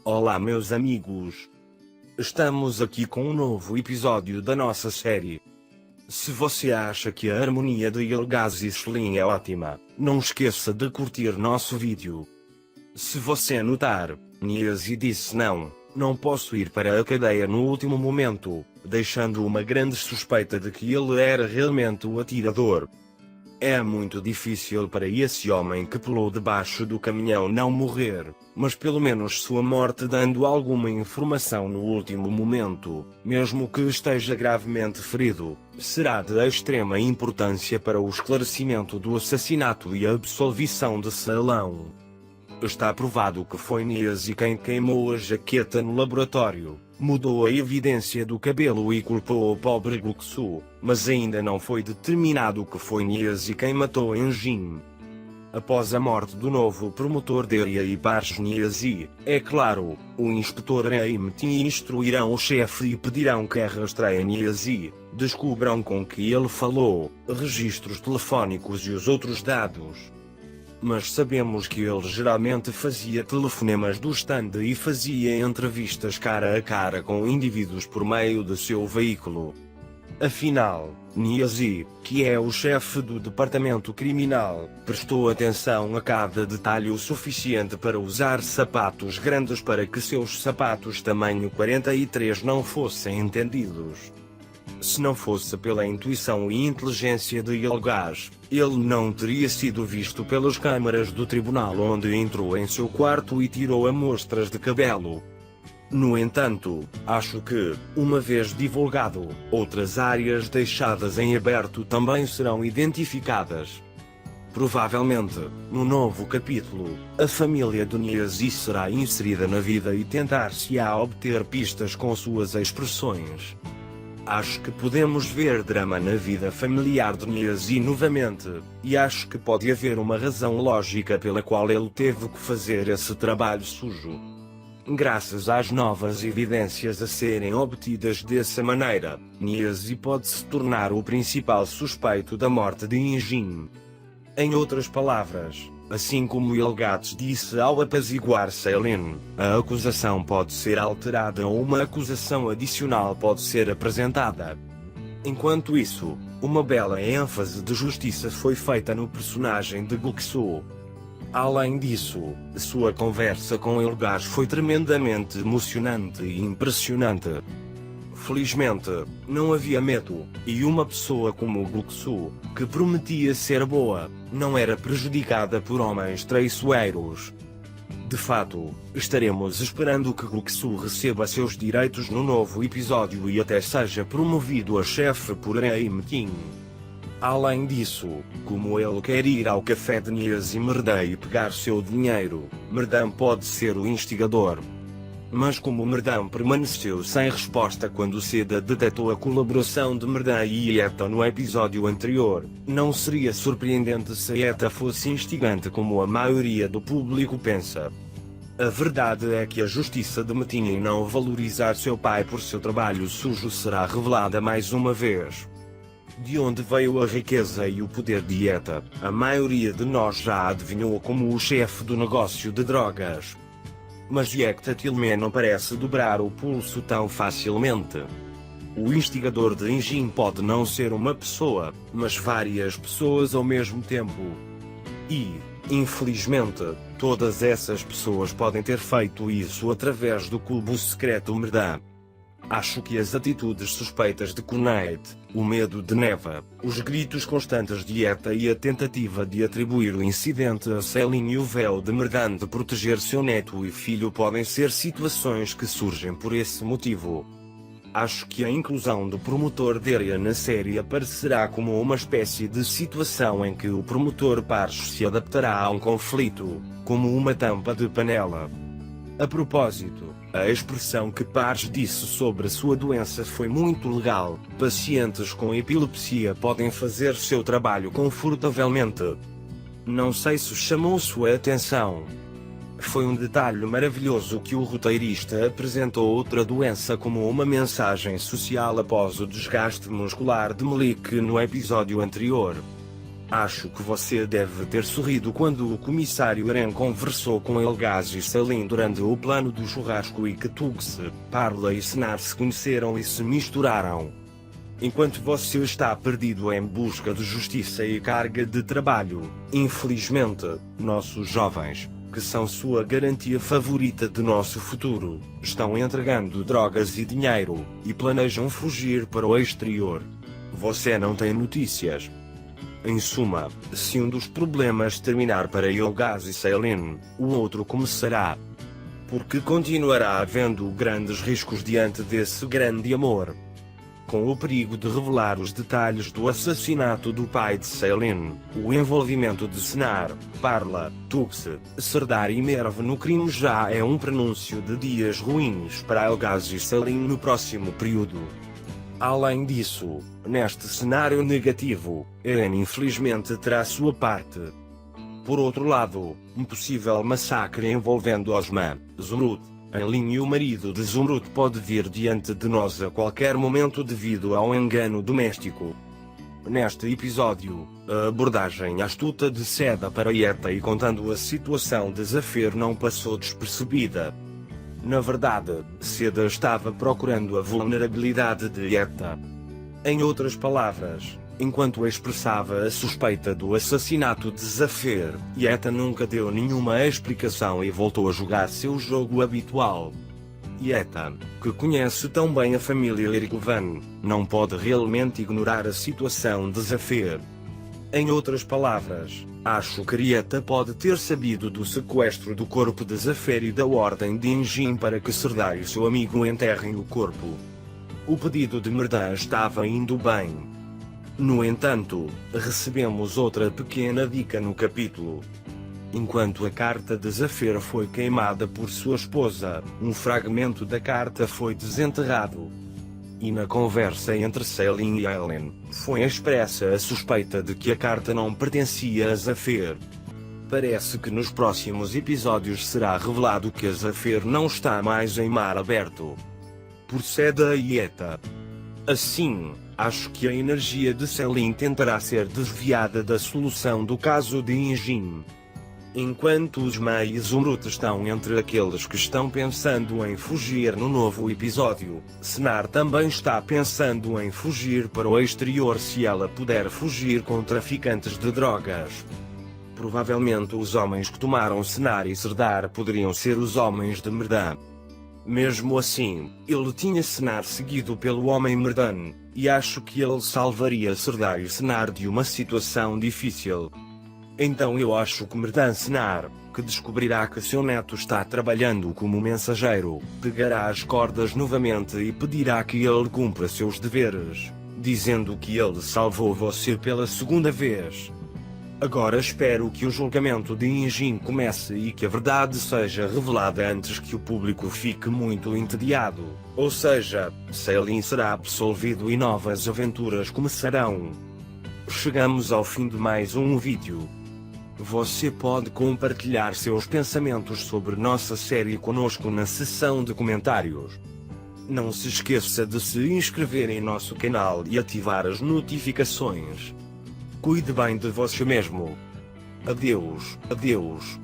Olá meus amigos, estamos aqui com um novo episódio da nossa série. Se você acha que a harmonia de Ilgaz e Shlin é ótima, não esqueça de curtir nosso vídeo. Se você notar, Niazi disse não posso ir para a cadeia no último momento, deixando uma grande suspeita de que ele era realmente o atirador. É muito difícil para esse homem que pulou debaixo do caminhão não morrer, mas pelo menos sua morte dando alguma informação no último momento, mesmo que esteja gravemente ferido, será de extrema importância para o esclarecimento do assassinato e a absolvição de Salão. Está provado que foi Niazi quem queimou a jaqueta no laboratório, mudou a evidência do cabelo e culpou o pobre Guksu, mas ainda não foi determinado que foi Niazi quem matou Enjin. Após a morte do novo promotor Deria e Parch Niazi, é claro, o inspetor Aimtin instruirão o chefe e pedirão que rastreiem Niazi, descubram com que ele falou, registros telefónicos e os outros dados. Mas sabemos que ele geralmente fazia telefonemas do stand e fazia entrevistas cara a cara com indivíduos por meio de seu veículo. Afinal, Niazi, que é o chefe do departamento criminal, prestou atenção a cada detalhe o suficiente para usar sapatos grandes para que seus sapatos tamanho 43 não fossem entendidos. Se não fosse pela intuição e inteligência de Ilgaz, ele não teria sido visto pelas câmaras do tribunal onde entrou em seu quarto e tirou amostras de cabelo. No entanto, acho que, uma vez divulgado, outras áreas deixadas em aberto também serão identificadas. Provavelmente, no novo capítulo, a família de Niazi será inserida na vida e tentar-se-á obter pistas com suas expressões. Acho que podemos ver drama na vida familiar de Niazi novamente, e acho que pode haver uma razão lógica pela qual ele teve que fazer esse trabalho sujo. Graças às novas evidências a serem obtidas dessa maneira, Niazi pode se tornar o principal suspeito da morte de Enjin. Em outras palavras, assim como Ilgaz disse ao apaziguar Selen, a acusação pode ser alterada ou uma acusação adicional pode ser apresentada. Enquanto isso, uma bela ênfase de justiça foi feita no personagem de Guksu. Além disso, sua conversa com Ilgaz foi tremendamente emocionante e impressionante. Felizmente, não havia medo, e uma pessoa como Guksu, que prometia ser boa, não era prejudicada por homens traiçoeiros. De fato, estaremos esperando que Guksu receba seus direitos no novo episódio e até seja promovido a chefe por Aimtin. Além disso, como ele quer ir ao café de Niazi Merdei e pegar seu dinheiro, Merdam pode ser o instigador. Mas como Merdam permaneceu sem resposta quando Seda detectou a colaboração de Merdam e Eta no episódio anterior, não seria surpreendente se Eta fosse instigante como a maioria do público pensa. A verdade é que a justiça de Metin em não valorizar seu pai por seu trabalho sujo será revelada mais uma vez. De onde veio a riqueza e o poder de Eta, a maioria de nós já adivinhou como o chefe do negócio de drogas. Mas Yekta Tilme não parece dobrar o pulso tão facilmente. O instigador de Enjin pode não ser uma pessoa, mas várias pessoas ao mesmo tempo. E, infelizmente, todas essas pessoas podem ter feito isso através do cubo secreto Merdam. Acho que as atitudes suspeitas de Kunait, o medo de Neva, os gritos constantes de Eta e a tentativa de atribuir o incidente a Selin e o véu de Merdam de proteger seu neto e filho podem ser situações que surgem por esse motivo. Acho que a inclusão do promotor Deria na série aparecerá como uma espécie de situação em que o promotor Parch se adaptará a um conflito, como uma tampa de panela. A propósito, a expressão que Parch disse sobre sua doença foi muito legal. Pacientes com epilepsia podem fazer seu trabalho confortavelmente. Não sei se chamou sua atenção. Foi um detalhe maravilhoso que o roteirista apresentou outra doença como uma mensagem social após o desgaste muscular de Melik no episódio anterior. Acho que você deve ter sorrido quando o comissário Eren conversou com Elgaz e Salim durante o plano do churrasco e que Tugse, Parla e Senar se conheceram e se misturaram. Enquanto você está perdido em busca de justiça e carga de trabalho, infelizmente, nossos jovens, que são sua garantia favorita de nosso futuro, estão entregando drogas e dinheiro, e planejam fugir para o exterior. Você não tem notícias. Em suma, se um dos problemas terminar para Elgaz e Salim, o outro começará. Porque continuará havendo grandes riscos diante desse grande amor. Com o perigo de revelar os detalhes do assassinato do pai de Salim, o envolvimento de Senar, Parla, Tugse, Serdar e Merve no crime já é um prenúncio de dias ruins para Elgaz e Salim no próximo período. Além disso, neste cenário negativo, Eren infelizmente terá sua parte. Por outro lado, um possível massacre envolvendo Osman, Zumrud, Enlil e o marido de Zumrud pode vir diante de nós a qualquer momento devido ao engano doméstico. Neste episódio, a abordagem astuta de Seda para Yeta e contando a situação de Zafir não passou despercebida. Na verdade, Seda estava procurando a vulnerabilidade de Yeta. Em outras palavras, enquanto expressava a suspeita do assassinato de Zafir, Yeta nunca deu nenhuma explicação e voltou a jogar seu jogo habitual. Yeta, que conhece tão bem a família Erigvan, não pode realmente ignorar a situação de Zafir. Em outras palavras, acho que Yeta pode ter sabido do sequestro do corpo de Zafir e da ordem de Injin para que Serdar e seu amigo enterrem o corpo. O pedido de Merdan estava indo bem. No entanto, recebemos outra pequena dica no capítulo. Enquanto a carta de Zafir foi queimada por sua esposa, um fragmento da carta foi desenterrado. E na conversa entre Salim e Ellen, foi expressa a suspeita de que a carta não pertencia a Zafir. Parece que nos próximos episódios será revelado que a Zafir não está mais em mar aberto. Por Seda e Yeta. Assim, acho que a energia de Salim tentará ser desviada da solução do caso de Injin. Enquanto os Mai e Zumrud estão entre aqueles que estão pensando em fugir no novo episódio, Senar também está pensando em fugir para o exterior se ela puder fugir com traficantes de drogas. Provavelmente os homens que tomaram Senar e Serdar poderiam ser os homens de Merdan. Mesmo assim, ele tinha Senar seguido pelo homem Merdan, e acho que ele salvaria Serdar e Senar de uma situação difícil. Então eu acho que Merdan Senar, que descobrirá que seu neto está trabalhando como mensageiro, pegará as cordas novamente e pedirá que ele cumpra seus deveres, dizendo que ele salvou você pela segunda vez. Agora espero que o julgamento de Injin comece e que a verdade seja revelada antes que o público fique muito entediado, ou seja, Salim será absolvido e novas aventuras começarão. Chegamos ao fim de mais um vídeo. Você pode compartilhar seus pensamentos sobre nossa série conosco na seção de comentários. Não se esqueça de se inscrever em nosso canal e ativar as notificações. Cuide bem de você mesmo. Adeus, adeus.